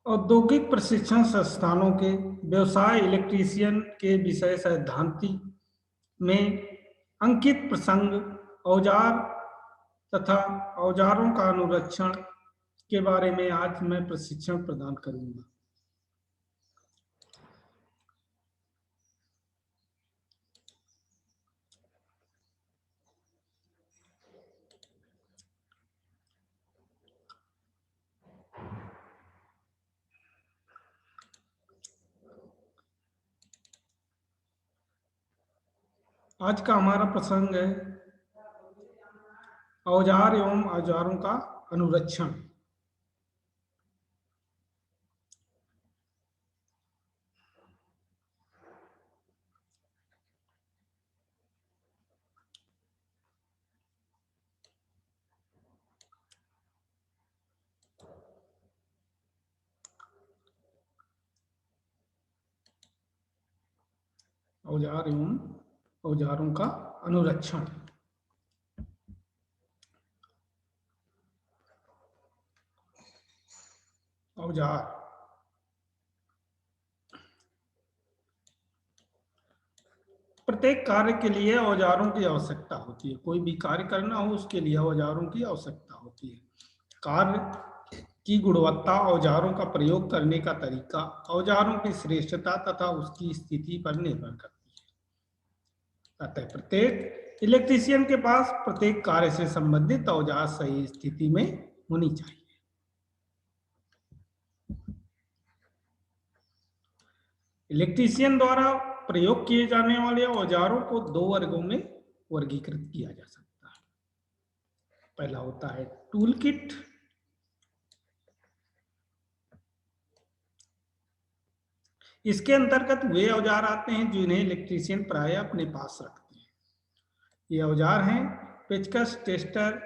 औद्योगिक प्रशिक्षण संस्थानों के व्यवसाय इलेक्ट्रीशियन के विषय सैद्धांतिक में अंकित प्रसंग औजार तथा औजारों का अनुरक्षण के बारे में आज मैं प्रशिक्षण प्रदान करूंगा। आज का हमारा प्रसंग है औजार एवं औजारों का अनुरक्षण। औजार एवं औजारों का अनुरक्षण। औजार प्रत्येक कार्य के लिए औजारों की आवश्यकता होती है। कोई भी कार्य करना हो उसके लिए औजारों की आवश्यकता होती है। कार्य की गुणवत्ता, औजारों का प्रयोग करने का तरीका, औजारों की श्रेष्ठता तथा उसकी स्थिति पर निर्भर करती है। अतः प्रत्येक इलेक्ट्रीशियन के पास प्रत्येक कार्य से संबंधित औजार सही स्थिति में होनी चाहिए। इलेक्ट्रीशियन द्वारा प्रयोग किए जाने वाले औजारों को दो वर्गों में वर्गीकृत किया जा सकता है। पहला होता है टूल किट। इसके अंतर्गत वे औजार आते हैं जिन्हें इलेक्ट्रीशियन प्राय अपने पास रखते हैं। ये औजार हैं पेचकस, टेस्टर,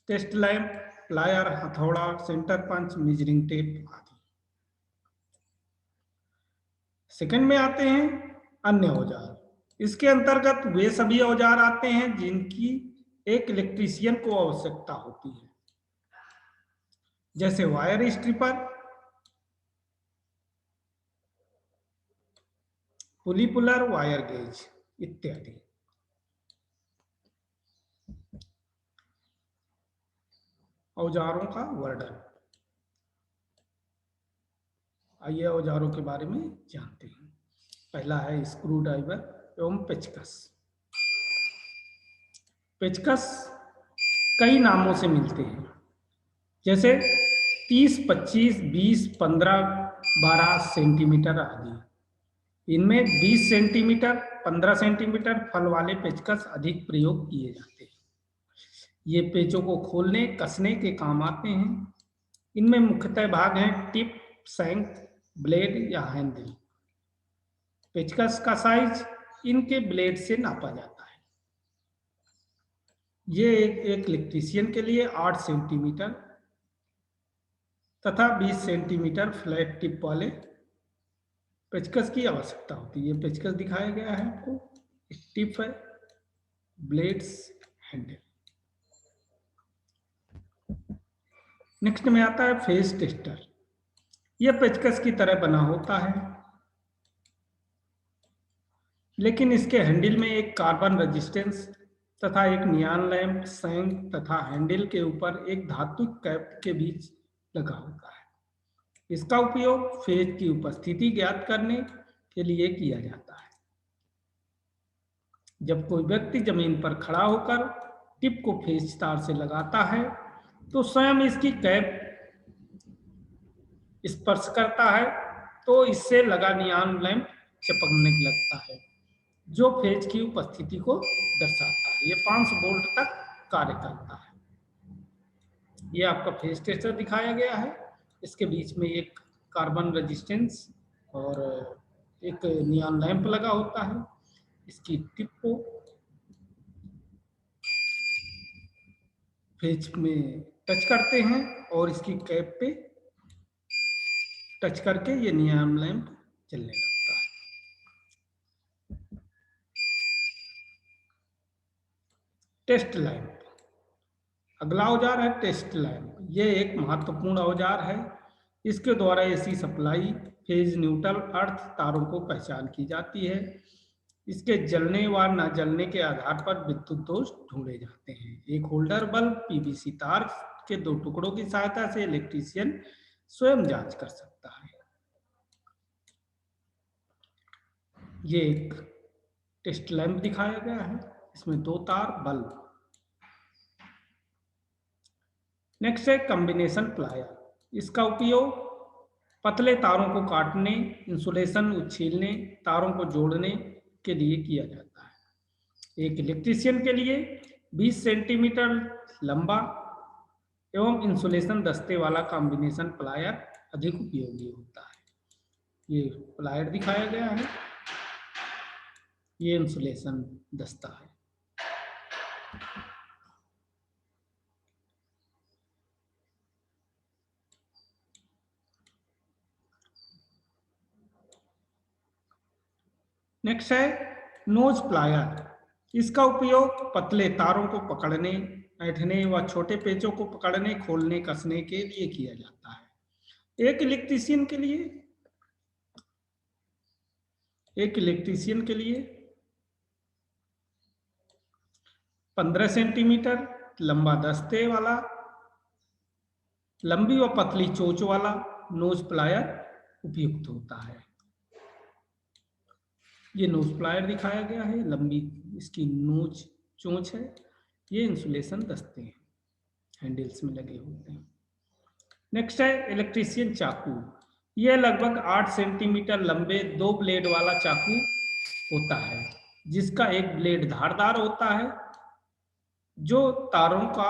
टेस्ट लैंप, प्लायर, हथौड़ा, सेंटर पंच, मेजरिंग टेप आदि। सेकंड में आते हैं अन्य औजार। इसके अंतर्गत वे सभी औजार आते हैं जिनकी एक इलेक्ट्रीशियन को आवश्यकता होती है, जैसे वायर स्ट्रिपर, पुली पुलर, वायर गेज इत्यादि। औजारों का वर्णन। आइए औजारों के बारे में जानते हैं। पहला है स्क्रू ड्राइवर एवं पेचकस। पेचकस कई नामों से मिलते हैं, जैसे 30, 25, 20, 15, 12 सेंटीमीटर आदि। इनमें 20 सेंटीमीटर, 15 सेंटीमीटर फल वाले पेचकस अधिक प्रयोग किए जाते हैं। ये पेचों को खोलने कसने के काम आते हैं। इनमें मुख्यतः भाग हैं टिप, शैंक, ब्लेड या हैंडल। पेचकस का साइज इनके ब्लेड से नापा जाता है। ये एक इलेक्ट्रीशियन के लिए 8 सेंटीमीटर तथा 20 सेंटीमीटर फ्लैट टिप वाले पेचकस की आवश्यकता होती है। ये पेचकस दिखाया गया है आपको, टिप है, ब्लेड्स, हैंडल। नेक्स्ट में आता है फेस टेस्टर। यह पेचकस की तरह बना होता है, लेकिन इसके हैंडल में एक कार्बन रेजिस्टेंस तथा एक नियॉन लैंप, शैंक तथा हैंडल के ऊपर एक धातु कैप के बीच लगा होता है। इसका उपयोग फेज की उपस्थिति ज्ञात करने के लिए किया जाता है। जब कोई व्यक्ति जमीन पर खड़ा होकर टिप को फेज तार से लगाता है तो स्वयं इसकी कैप स्पर्श करता है तो इससे लगा नियॉन लैंप चमकने लगता है, जो फेज की उपस्थिति को दर्शाता है। ये 5 वोल्ट तक कार्य करता है। ये आपका फेज टेस्टर दिखाया गया है। इसके बीच में एक कार्बन रेजिस्टेंस और एक नियॉन लैंप लगा होता है। इसकी टिप को फेज में टच करते हैं और इसकी कैप पे टच करके ये नियॉन लैंप चलने लगता है। Test lamp. अगला औजार है टेस्ट लैंप। ये एक महत्वपूर्ण औजार है इसके द्वारा एसी सप्लाई, फेज न्यूट्रल, अर्थ तारों को पहचान की जाती है। इसके जलने व न जलने के आधार पर विद्युत दोष ढूंढे जाते हैं। एक होल्डर बल्ब पीवीसी तार के 2 टुकड़ों की सहायता से इलेक्ट्रीशियन स्वयं जांच कर सकता है। ये एक टेस्ट लैंप दिखाया गया है, इसमें 2 तार बल्ब। नेक्स्ट है कॉम्बिनेशन प्लायर। इसका उपयोग पतले तारों को काटने, इंसुलेशन उछीलने, तारों को जोड़ने के लिए किया जाता है। एक इलेक्ट्रीशियन के लिए 20 सेंटीमीटर लंबा एवं इंसुलेशन दस्ते वाला कॉम्बिनेशन प्लायर अधिक उपयोगी होता है। ये प्लायर दिखाया गया है, ये इंसुलेशन दस्ता है। नेक्स्ट है नोज प्लायर। इसका उपयोग पतले तारों को पकड़ने, ऐंठने व छोटे पेचों को पकड़ने, खोलने, कसने के लिए किया जाता है। एक इलेक्ट्रीशियन के लिए 15 सेंटीमीटर लंबा दस्ते वाला, लंबी व पतली चोंच वाला नोज प्लायर उपयुक्त होता है। ये नोज प्लायर दिखाया गया है, लंबी इसकी नोच चोंच है। ये इंसुलेशन दस्ते हैं, हैंडल्स में लगे होते हैं। नेक्स्ट है इलेक्ट्रीशियन चाकू। यह लगभग 8 सेंटीमीटर लंबे 2 ब्लेड वाला चाकू होता है, जिसका एक ब्लेड धारदार होता है, जो तारों का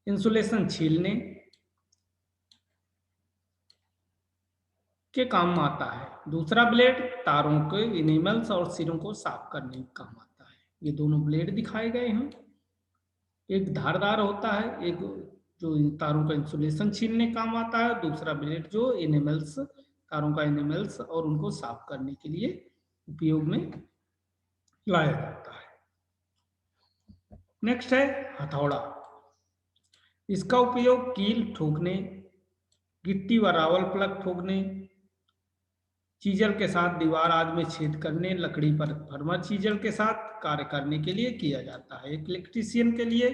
इंसुलेशन छीलने के काम आता है। दूसरा ब्लेड तारों के इनेमल्स और सिरों को साफ करने के काम आता है। ये दोनों ब्लेड दिखाए गए हैं, एक धारदार होता है, एक जो तारों का इंसुलेशन छीलने काम आता है, दूसरा ब्लेड जो इनेमल्स, तारों का इनेमल्स और उनको साफ करने के लिए उपयोग में लाया जाता है। नेक्स्ट है हथौड़ा। इसका उपयोग कील ठोकने, गिट्टी व रावल प्लग ठोकने, चीजल के साथ दीवार आदि में छेद करने, लकड़ी पर फर्मा चीजल के साथ कार्य करने के लिए किया जाता है। एक इलेक्ट्रीशियन के लिए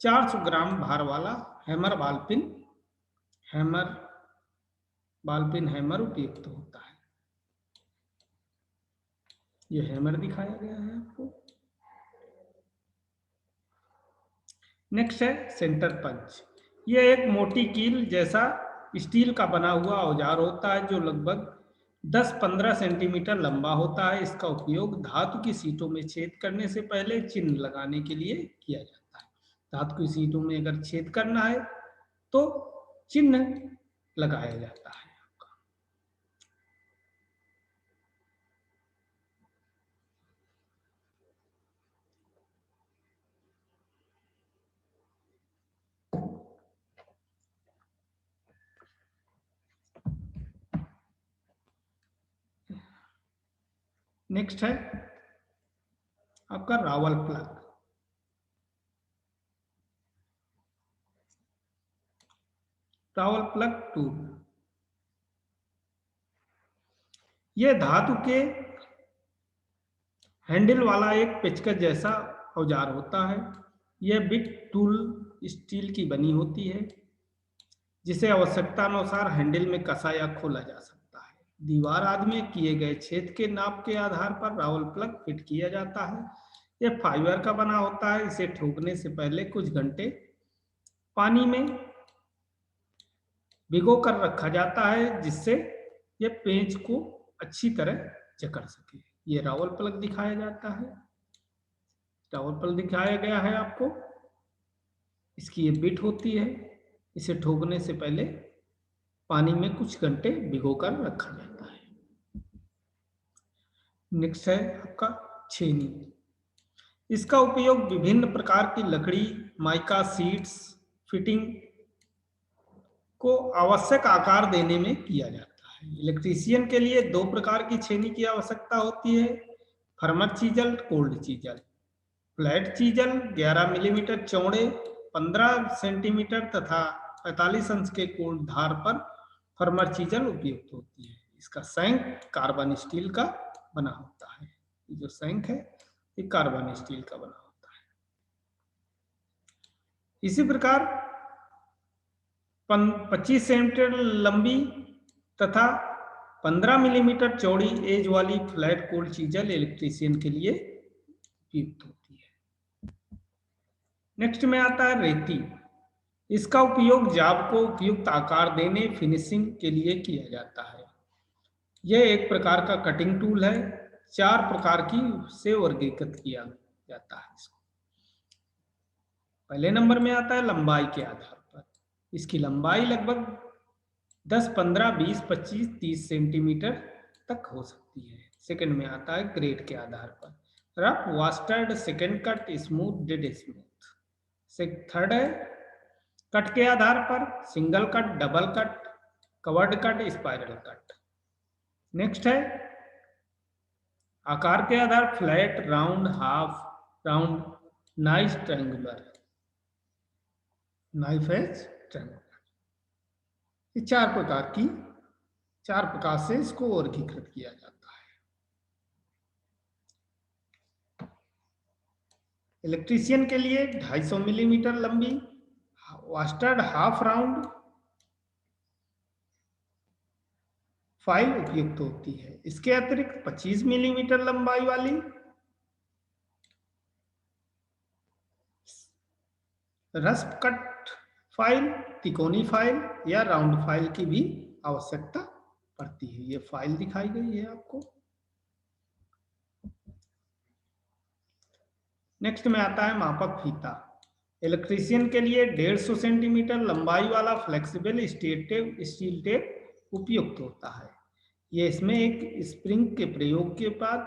400 ग्राम भार वाला हैमर बालपिन हैमर उपयुक्त होता है। यह हैमर दिखाया गया है आपको। नेक्स्ट है सेंटर पंच। यह एक मोटी कील जैसा स्टील का बना हुआ औजार होता है, जो लगभग 10-15 सेंटीमीटर लंबा होता है। इसका उपयोग धातु की सीटों में छेद करने से पहले चिन्ह लगाने के लिए किया जाता है। धातु की सीटों में अगर छेद करना है तो चिन्ह लगाया जाता है। नेक्स्ट है आपका Rawal plug. Rawal plug tool, यह धातु के हैंडल वाला एक पेचकस जैसा औजार होता है। यह बिग टूल स्टील की बनी होती है, जिसे आवश्यकता अनुसार हैंडल में कसा या खोला जा सकता है। दीवार आदि में किए गए छेद के नाप के आधार पर रावल प्लग फिट किया जाता है। यह फाइबर का बना होता है। इसे ठोकने से पहले कुछ घंटे पानी में भिगो कर रखा जाता है, जिससे यह पेंच को अच्छी तरह जकड़ सके। ये रावल प्लग दिखाया जाता है, रावल प्लग दिखाया गया है आपको। इसकी ये बिट होती है, इसे ठोकने से पहले पानी में कुछ घंटे भिगोकर रखा जाता है। नेक्स्ट है आपका छेनी। इसका उपयोग विभिन्न प्रकार की लकड़ी, माइका शीट्स फिटिंग को आवश्यक आकार देने में किया जाता है। इलेक्ट्रीशियन के लिए 2 प्रकार की छेनी की आवश्यकता होती है, firmer chisel, cold chisel. Flat chisel 11 millimetre चौड़े, 15 सेंटीमीटर तथा 45 अंश के कोण धार पर फर्मर चीजल उपयुक्त होती है। इसका शंख कार्बन स्टील का बना होता है। ये जो शंख है ये कार्बन स्टील का बना होता है। इसी प्रकार 25 सेंटीमीटर लंबी तथा 15 मिलीमीटर चौड़ी एज वाली फ्लैट कोल्ड चीजल इलेक्ट्रीशियन के लिए उपयुक्त होती है। नेक्स्ट में आता है रेती। इसका उपयोग जाब को उपयुक्त आकार देने, फिनिशिंग के लिए किया जाता है। यह एक प्रकार का कटिंग टूल है। 4 प्रकार की से वर्गीकृत किया जाता है इसको। पहले नंबर में आता है लंबाई के आधार पर। इसकी लंबाई लगभग 10, 15, 20, 25, 30 सेंटीमीटर तक हो सकती है। सेकंड में आता है ग्रेड के आधार पर, rough, bastard, second cut, smooth, dead smooth. Third है कट के आधार पर, single cut, double cut, covered cut, spiral cut. Next है आकार के आधार, flat, round, half round, nice, triangular, knife edge triangular. ये 4 प्रकार से इसको वर्गीकृत किया जाता है। इलेक्ट्रीशियन के लिए 250 मिलीमीटर लंबी वास्टर्ड हाफ राउंड फाइल उपयुक्त होती है। इसके अतिरिक्त 25 मिलीमीटर लंबाई वाली रस्प कट फाइल, तिकोनी फाइल या राउंड फाइल की भी आवश्यकता पड़ती है। ये फाइल दिखाई गई है आपको। नेक्स्ट में आता है मापक फीता। इलेक्ट्रीशियन के लिए 150 सेंटीमीटर लंबाई वाला फ्लेक्सिबल स्टील टेप उपयुक्त होता है। ये इसमें एक स्प्रिंग के प्रयोग के बाद,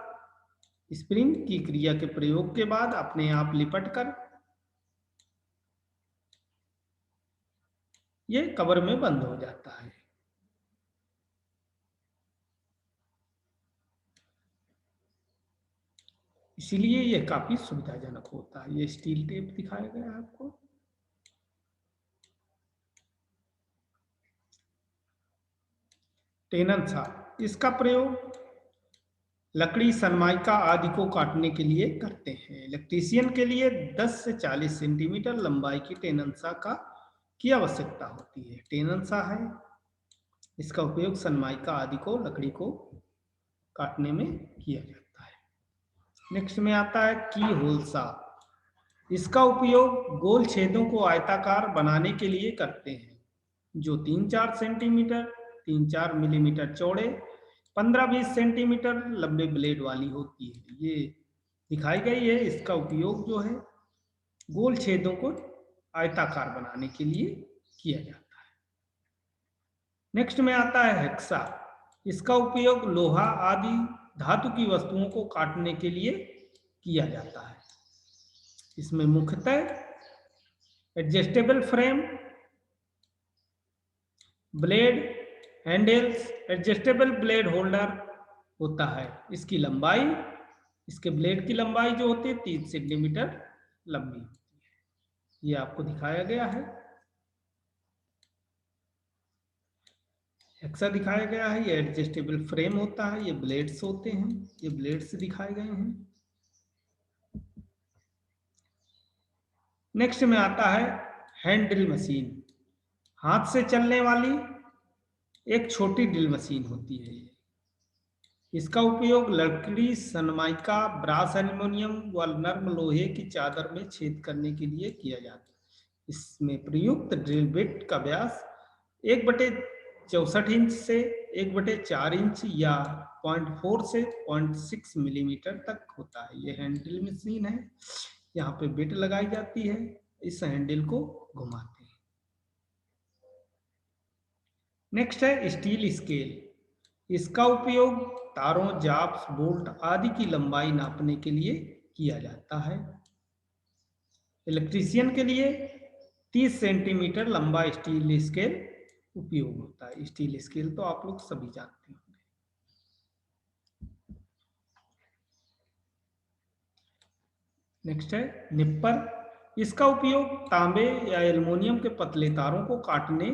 स्प्रिंग की क्रिया के प्रयोग के बाद अपने आप लिपट कर ये कवर में बंद हो जाता है। इसीलिए यह काफी सुविधाजनक होता है। ये स्टील टेप दिखाया गया है आपको। टेनन सा, इसका प्रयोग लकड़ी, सनमाइका आदि को काटने के लिए करते हैं। इलेक्ट्रीशियन के लिए 10 से 40 सेंटीमीटर लंबाई की टेननसा की आवश्यकता होती है। टेननसा है, इसका उपयोग सनमाइका आदि को, लकड़ी को काटने में किया जाता है। नेक्स्ट में आता है की होल सा। इसका उपयोग गोल छेदों को आयताकार बनाने के लिए करते हैं, जो 3-4 सेंटीमीटर, 3-4 मिलीमीटर चौड़े, 15-20 सेंटीमीटर लंबे ब्लेड वाली होती है। ये दिखाई गई है। इसका उपयोग जो है गोल छेदों को आयताकार बनाने के लिए किया जाता है। नेक्स्ट में आता है हेक्सा। इसका उपयोग लोहा आदि धातु की वस्तुओं को काटने के लिए किया जाता है। इसमें मुख्यतः adjustable frame, blade handles, adjustable blade holder होता है। इसकी लंबाई, इसके ब्लेड की लंबाई जो होती है 30 सेंटीमीटर लंबी होती है। ये आपको दिखाया गया है। हेक्सा दिखाया गया है। ये एडजस्टेबल फ्रेम होता है। ये ब्लेड्स होते हैं। ये ब्लेड्स दिखाए गए हैं। नेक्स्ट में आता है हैंड ड्रिल मशीन। हाथ से चलने वाली एक छोटी ड्रिल मशीन होती है। इसका उपयोग लकड़ी, सनमाइका, ब्रास एल्युमिनियम व नर्म लोहे की चादर में छेद करने के लिए किया जाता है। इसमें प्रयुक्त ड्रिल बिट का व्यास 1/64 इंच से 1/4 इंच या 0.4 से 0.6 मिलीमीटर तक होता है। यह हैंड ड्रिल मशीन है। यहाँ पे बिट लगाई जाती है, इस हैंडल को घुमाते हैं। नेक्स्ट है स्टील स्केल। इसका उपयोग तारों, जाप्स, बोल्ट आदि की लंबाई नापने के लिए किया जाता है। इलेक्ट्रीशियन के लिए 30 सेंटीमीटर लंबा स्टील स्केल उपयोग होता है। स्टील स्केल तो आप लोग सभी जानते होंगे। नेक्स्ट है निप्पर। इसका उपयोग तांबे या एल्युमिनियम के पतले तारों को काटने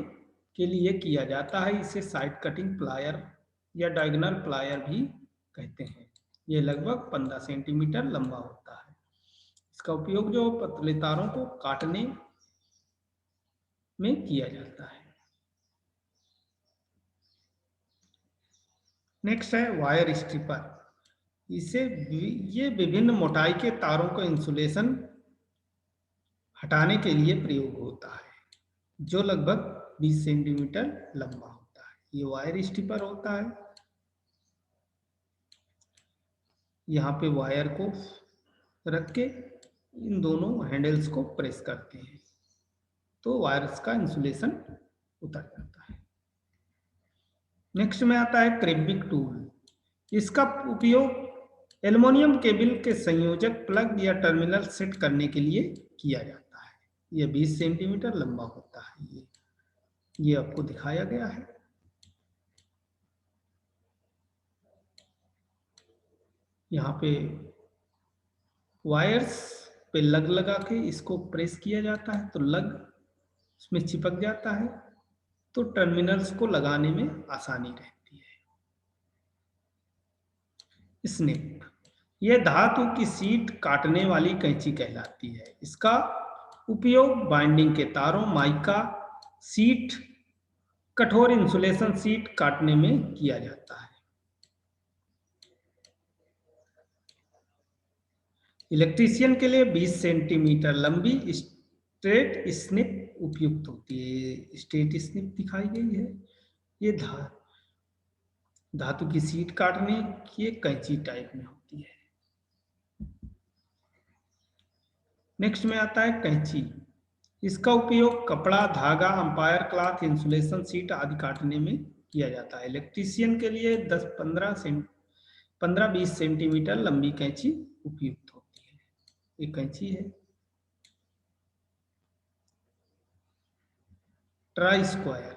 के लिए किया जाता है। इसे साइड कटिंग प्लायर या डायगोनल प्लायर भी कहते हैं। ये लगभग 15 सेंटीमीटर लंबा होता है। इसका उपयोग जो पतले तारों को काटने में किया जाता है। नेक्स्ट है वायर स्ट्रिपर। ये विभिन्न मोटाई के तारों का इंसुलेशन हटाने के लिए प्रयोग होता है, जो लगभग 20 सेंटीमीटर लंबा होता है। ये वायर स्ट्रिपर होता है। यहाँ पे वायर को रख के इन दोनों हैंडल्स को प्रेस करते हैं तो वायर्स का इंसुलेशन उतर जाता है। नेक्स्ट में आता है क्रेबिक टूल। इसका उपयोग एल्युमिनियम केबल के संयोजक, प्लग या टर्मिनल सेट करने के लिए किया जाता है। यह 20 सेंटीमीटर लंबा होता है। ये आपको दिखाया गया है। यहाँ पे वायर्स पे लग लगा के इसको प्रेस किया जाता है तो लग उसमें चिपक जाता है, तो टर्मिनल्स को लगाने में आसानी रहती है। स्निप, यह धातु की सीट काटने वाली कैंची कहलाती है। इसका उपयोग बाइंडिंग के तारों, माइका सीट, कठोर इंसुलेशन सीट काटने में किया जाता है। इलेक्ट्रीशियन के लिए 20 सेंटीमीटर लंबी स्ट्रेट स्निप उपयुक्त होती है। स्ट्रेट स्निप दिखाई गई है। ये धातु की सीट काटने की एक कैंची टाइप में होती है। नेक्स्ट में आता है कैंची। इसका उपयोग कपड़ा, धागा, अंपायर क्लॉथ, इंसुलेशन सीट आदि काटने में किया जाता है। इलेक्ट्रीशियन के लिए 15-20 सेंटीमीटर लंबी कैंची उपयुक्त होती है। ये कैंची है। ट्राई स्क्वायर,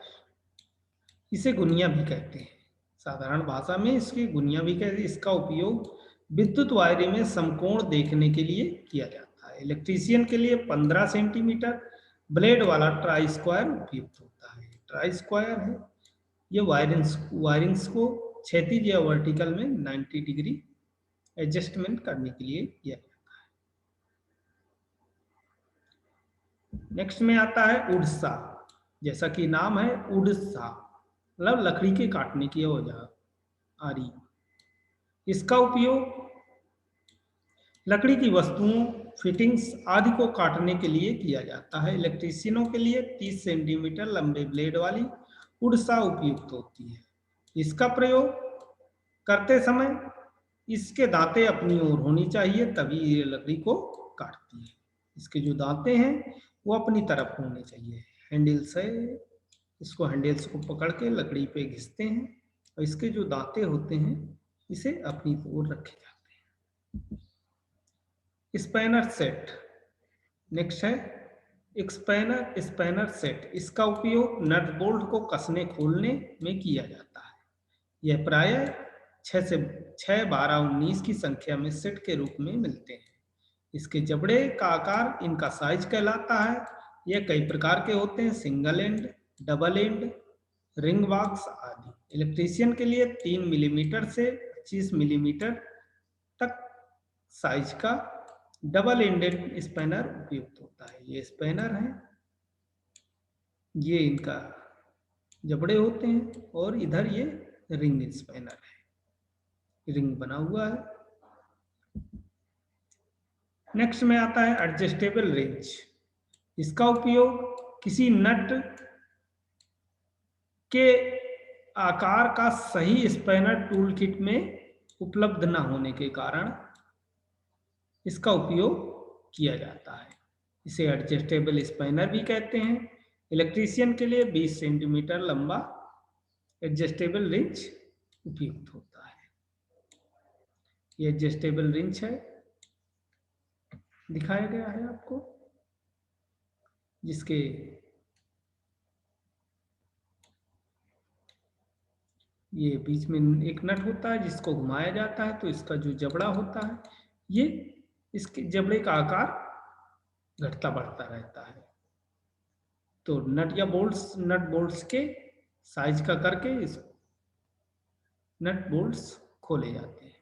इसे गुनिया भी कहते हैं। साधारण भाषा में इसकी गुनिया भी कहते हैं। इसका उपयोग विद्युत वायरिंग में समकोण देखने के लिए किया जाता है। इलेक्ट्रीशियन के लिए 15 सेंटीमीटर ब्लेड वाला ट्राई स्क्वायर उपयुक्त होता है। ट्राई स्क्वायर है, ये वायरिंग्स को क्षैतिज या वर्टिकल में 90 डिग्री एडजस्टमेंट करने के लिए किया जाता है। नेक्स्ट में आता है उड़सा। जैसा कि नाम है उड़सा, मतलब लकड़ी के काटने की औजार आरी। इसका उपयोग लकड़ी की वस्तुओं, फिटिंग्स आदि को काटने के लिए किया जाता है। इलेक्ट्रीशियनों के लिए 30 सेंटीमीटर लंबे ब्लेड वाली उड़सा उपयुक्त होती है। इसका प्रयोग करते समय इसके दांतें अपनी ओर होनी चाहिए, तभी ये लकड़ी को काटती है। इसके जो दांतें हैं वो अपनी तरफ होने चाहिए। हैंडल्स है, इसको हैंडल्स को पकड़ के लकड़ी पे घिसते हैं और इसके जो दांतें होते हैं इसे अपनी ओर रखे जाते हैं। Spanner set. नेक्स्ट है स्पैनर सेट। इसका उपयोग नट बोल्ट को कसने खोलने में किया जाता है। यह प्रायः 6 से 6, 12, 19 की संख्या में सेट के रूप में मिलते हैं। इसके जबड़े का आकार इनका साइज कहलाता है। यह कई प्रकार के होते हैं, single and, double and, ring box आदि। इलेक्ट्रीशियन के लिए 3 मिलीमीटर से 25 मिलीमीटर तक साइज का डबल एंडेड स्पैनर उपयुक्त होता है। ये स्पैनर है, ये इनका जबड़े होते हैं और इधर ये रिंग स्पैनर है, रिंग बना हुआ है। नेक्स्ट में आता है एडजस्टेबल रिंच। इसका उपयोग किसी नट के आकार का सही स्पैनर टूल किट में उपलब्ध न होने के कारण इसका उपयोग किया जाता है। इसे एडजस्टेबल स्पैनर भी कहते हैं। इलेक्ट्रीशियन के लिए 20 सेंटीमीटर लंबा एडजस्टेबल रिंच उपयुक्त होता है। ये एडजस्टेबल रिंच है, दिखाया गया है आपको, जिसके ये बीच में एक नट होता है जिसको घुमाया जाता है, तो इसका जो जबड़ा होता है ये इसके जबड़े का आकार घटता बढ़ता रहता है। तो नट बोल्ट्स के साइज का करके इस नट बोल्ट्स खोले जाते हैं।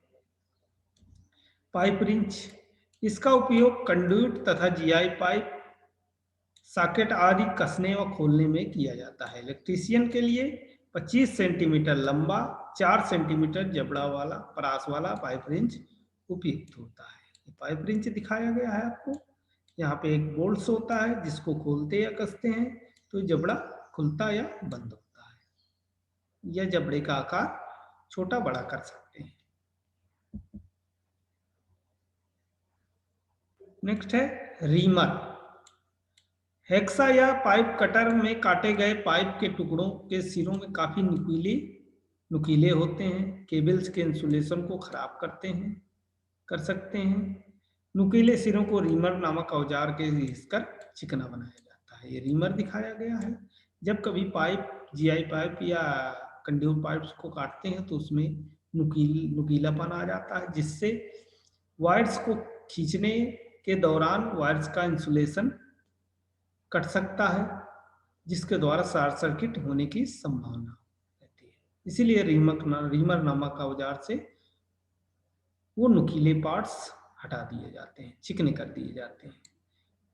पाइप रिंच, इसका उपयोग कंडक्ट तथा जीआई पाइप, सॉकेट आदि कसने व खोलने में किया जाता है। इलेक्ट्रीशियन के लिए 25 सेंटीमीटर लंबा 4 सेंटीमीटर जबड़ा वाला परास वाला पाइप रिंच उपयुक्त होता है। पाइप रिंच दिखाया गया है आपको। यहाँ पे एक बोल्ट्स होता है जिसको खोलते या कसते हैं तो जबड़ा खुलता या बंद होता है, या जबड़े का आकार छोटा बड़ा कर सकते हैं। नेक्स्ट है रीमर। हेक्सा या पाइप कटर में काटे गए पाइप के टुकड़ों के सिरों में काफी नुकीले होते हैं, केबल्स के इंसुलेशन को खराब कर सकते हैं। नुकीले सिरों को रीमर नामक औजार के घिसकर चिकना बनाया जाता है। ये रीमर दिखाया गया है। जब कभी पाइप जीआई पाइप या कंड्यूट पाइप्स को काटते हैं तो उसमें नुकीलापन आ जाता है, जिससे वायर्स को खींचने के दौरान वायर्स का इंसुलेशन कट सकता है, जिसके द्वारा शॉर्ट सर्किट होने की संभावना रहती है। इसीलिए रीमर नामक औजार से वो नुकीले पार्ट्स हटा दिए जाते हैं, चिकने कर दिए जाते हैं।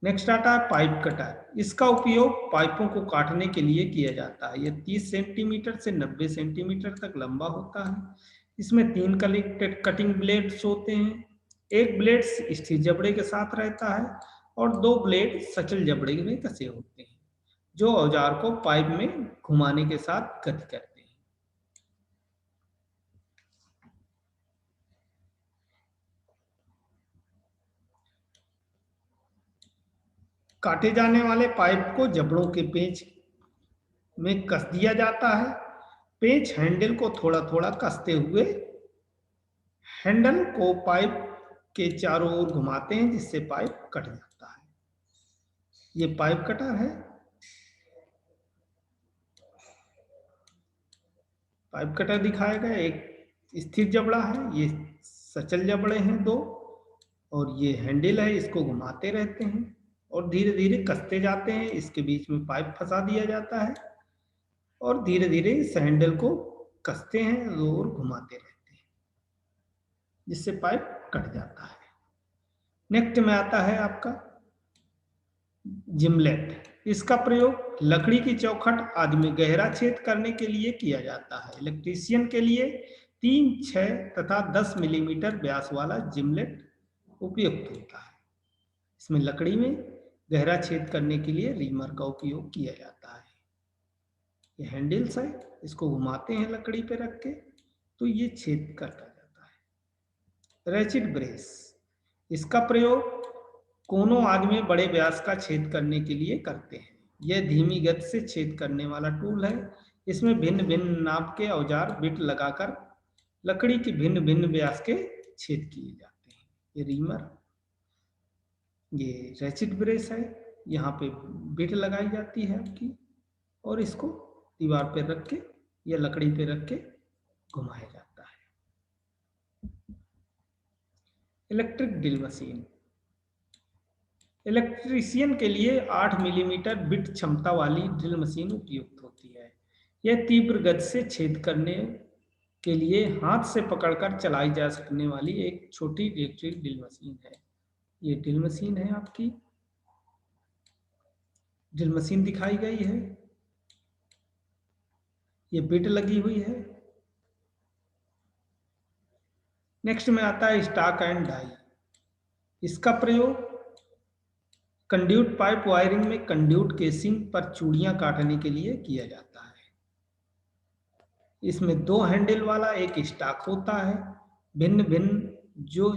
नेक्स्ट आता है पाइप कटर। इसका उपयोग पाइपों को काटने के लिए किया जाता है। यह 30 सेंटीमीटर से 90 सेंटीमीटर तक लंबा होता है। इसमें 3 कटिंग ब्लेड्स होते हैं। एक ब्लेड स्थिर जबड़े के साथ रहता है और 2 ब्लेड सचल जबड़े में कसे होते हैं, जो औजार को पाइप में घुमाने के साथ गति करते हैं। काटे जाने वाले पाइप को जबड़ों के पेंच में कस दिया जाता है। पेंच हैंडल को थोड़ा थोड़ा कसते हुए हैंडल को पाइप के चारों ओर घुमाते हैं, जिससे पाइप कट जाता है। ये पाइप कटर है। पाइप कटर दिखाया गया। एक स्थिर जबड़ा है, ये सचल जबड़े हैं 2, और ये हैंडल है, इसको घुमाते रहते हैं और धीरे धीरे कसते जाते हैं। इसके बीच में पाइप फंसा दिया जाता है और धीरे धीरे इस हैंडल को कसते हैं और घुमाते रहते हैं, जिससे पाइप कट जाता है। नेक्स्ट में आता है आपका जिमलेट। इसका प्रयोग लकड़ी की चौखट आदि में गहरा छेद करने के लिए किया जाता है। इलेक्ट्रीशियन के लिए 3, 6 तथा 10 मिलीमीटर व्यास वाला जिमलेट उपयुक्त होता है। इसमें लकड़ी में गहरा छेद करने के लिए रीमर का उपयोग किया जाता है। ये हैंडल्स है, इसको घुमाते हैं लकड़ी पे रख के तो ये छेद करता जाता है। रैचिट ब्रेस, इसका प्रयोग कोनों आदि में बड़े व्यास का छेद करने के लिए करते हैं। यह धीमी गति से छेद करने वाला टूल है। इसमें भिन्न भिन्न नाप के औजार बिट लगाकर लकड़ी के भिन्न भिन्न व्यास के छेद किए जाते हैं। ये रीमर, ये रैचिट ब्रेस है। यहाँ पे बिट लगाई जाती है आपकी और इसको दीवार पे रख के या लकड़ी पे रख के घुमाया जाता है। Electric drill machine. इलेक्ट्रीशियन के लिए 8 मिलीमीटर बिट क्षमता वाली ड्रिल मशीन उपयुक्त होती है। यह तीव्र गति से छेद करने के लिए हाथ से पकड़कर चलाई जा सकने वाली एक छोटी इलेक्ट्रिक ड्रिल मशीन है। ये ड्रिल मशीन है आपकी। ड्रिल मशीन दिखाई गई है। ये बिट लगी हुई है। नेक्स्ट में आता है स्टॉक एंड डाई। इसका प्रयोग कंड्यूट पाइप वायरिंग में कंड्यूट केसिंग पर चूड़ियां काटने के लिए किया जाता है। इसमें 2 हैंडल वाला एक स्टॉक होता है, भिन्न भिन्न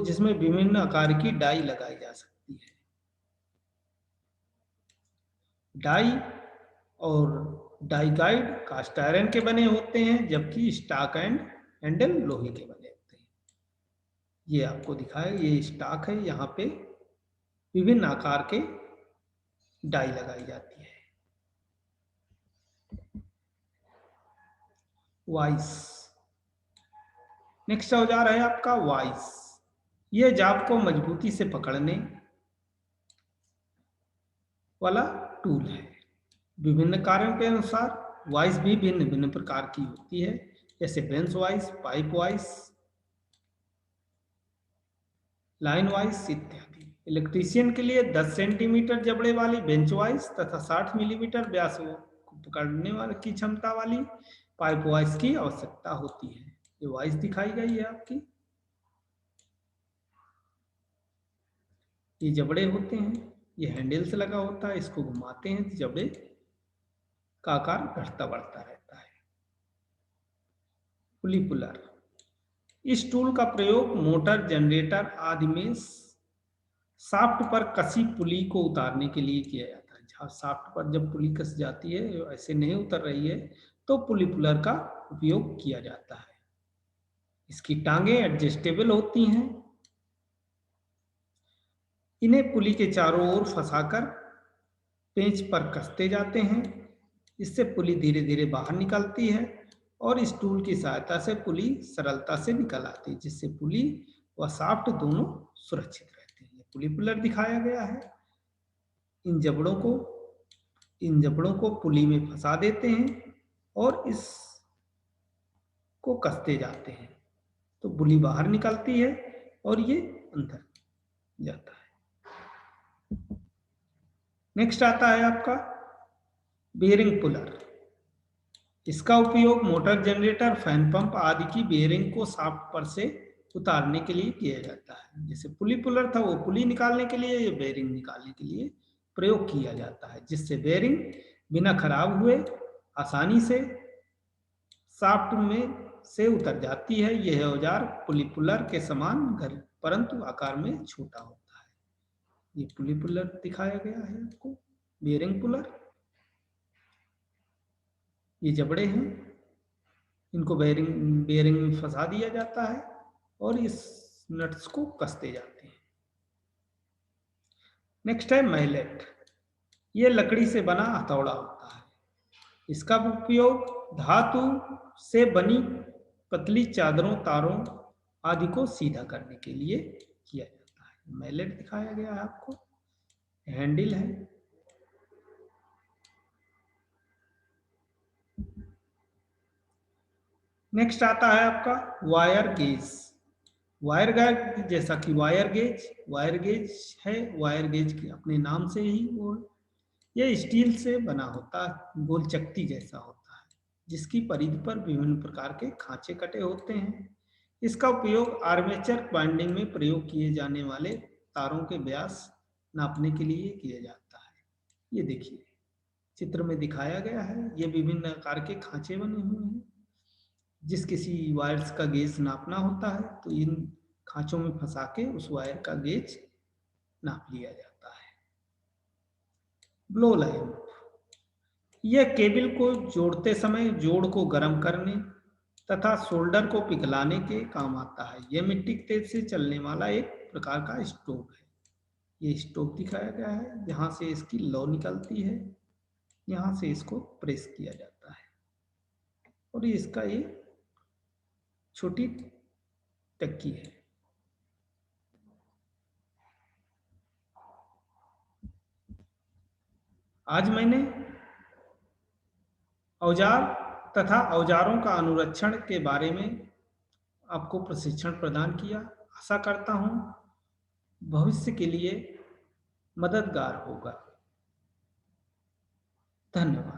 जिसमें विभिन्न आकार की डाई लगाई जा सकती है। डाई और डाई गाइड कास्ट आयरन के बने होते हैं, जबकि स्टॉक एंड हैंडल लोहे के बने होते हैं। ये आपको दिखाया, ये स्टॉक है, यहाँ पे विभिन्न आकार के डाई लगाई जाती है। वाइस। नेक्स्ट औजार है आपका वाइस। यह जाब को मजबूती से पकड़ने वाला टूल है। विभिन्न कार्यों के अनुसार वॉइस भी भिन्न भिन्न प्रकार की होती है, जैसे bench voice, pipe voice, line voice इत्यादि। इलेक्ट्रीशियन के लिए 10 सेंटीमीटर जबड़े वाली बेंच वॉइस तथा 60 मिलीमीटर व्यास को पकड़ने वाली की क्षमता वाली पाइप वॉइस की आवश्यकता होती है। ये वॉइस दिखाई गई है आपकी। ये जबड़े होते हैं, ये हैंडल से लगा होता है, इसको घुमाते हैं, जबड़े का आकार घटता बढ़ता रहता है। पुली पुलर, इस टूल का प्रयोग मोटर, जनरेटर आदि में शाफ्ट पर कसी पुली को उतारने के लिए किया जाता है। जहाँ शाफ्ट पर जब पुली कस जाती है, ऐसे नहीं उतर रही है, तो पुली पुलर का उपयोग किया जाता है। इसकी टांगें एडजस्टेबल होती हैं। इन्हें पुली के चारों ओर फंसाकर पेंच पर कसते जाते हैं। इससे पुली धीरे धीरे बाहर निकलती है और इस टूल की सहायता से पुली सरलता से निकल आती है, जिससे पुली व शाफ्ट दोनों सुरक्षित रहते हैं। पुली पुलर दिखाया गया है। इन जबड़ों को पुली में फंसा देते हैं और इस को कसते जाते हैं, तो पुली बाहर निकलती है और ये अंदर जाता है। नेक्स्ट आता है आपका बेयरिंग पुलर। इसका उपयोग मोटर, जनरेटर, फैन पंप आदि की बेयरिंग को शाफ्ट पर से उतारने के लिए किया जाता है। जैसे पुली पुलर था, वो पुली निकालने के लिए, ये बेयरिंग निकालने के लिए प्रयोग किया जाता है, जिससे बेयरिंग बिना खराब हुए आसानी से शाफ्ट में से उतर जाती है। यह औजार पुली पुलर के समान घर परंतु आकार में छोटा होता है। ये पुली पुलर दिखाया गया है आपको, बेयरिंग पुलर। ये जबड़े हैं, इनको बेयरिंग में फंसा दिया जाता है और इस नट्स को कसते जाते हैं। नेक्स्ट है मैलेट। ये लकड़ी से बना हथौड़ा होता है। इसका उपयोग धातु से बनी पतली चादरों, तारों आदि को सीधा करने के लिए किया जाता है। मैलेट दिखाया गया है आपको, हैंडल है। नेक्स्ट आता है आपका वायर गेज। वायर गेज, जैसा कि वायर गेज है, वायर गेज के अपने नाम से ही वो, यह स्टील से बना होता है, गोल चकती जैसा होता है, जिसकी परिधि पर विभिन्न प्रकार के खांचे कटे होते हैं। इसका उपयोग आर्मेचर वाइंडिंग में प्रयोग किए जाने वाले तारों के व्यास नापने के लिए किया जाता है। ये देखिए चित्र में दिखाया गया है, ये विभिन्न आकार के खांचे बने हुए हैं। जिस किसी वायर्स का गेज नापना होता है, तो इन खांचों में फंसा के उस वायर का गेज नाप लिया जाता है। ब्लो लैंप, यह केबल को जोड़ते समय जोड़ को गर्म करने तथा सोल्डर को पिघलाने के काम आता है। यह मिट्टी के तेल से चलने वाला एक प्रकार का स्टोव है। ये स्टोव दिखाया गया है, जहां से इसकी लौ निकलती है, यहां से इसको प्रेस किया जाता है और ये इसका ये छोटी टक्की है। आज मैंने औजार तथा औजारों का अनुरक्षण के बारे में आपको प्रशिक्षण प्रदान किया। आशा करता हूं भविष्य के लिए मददगार होगा। धन्यवाद।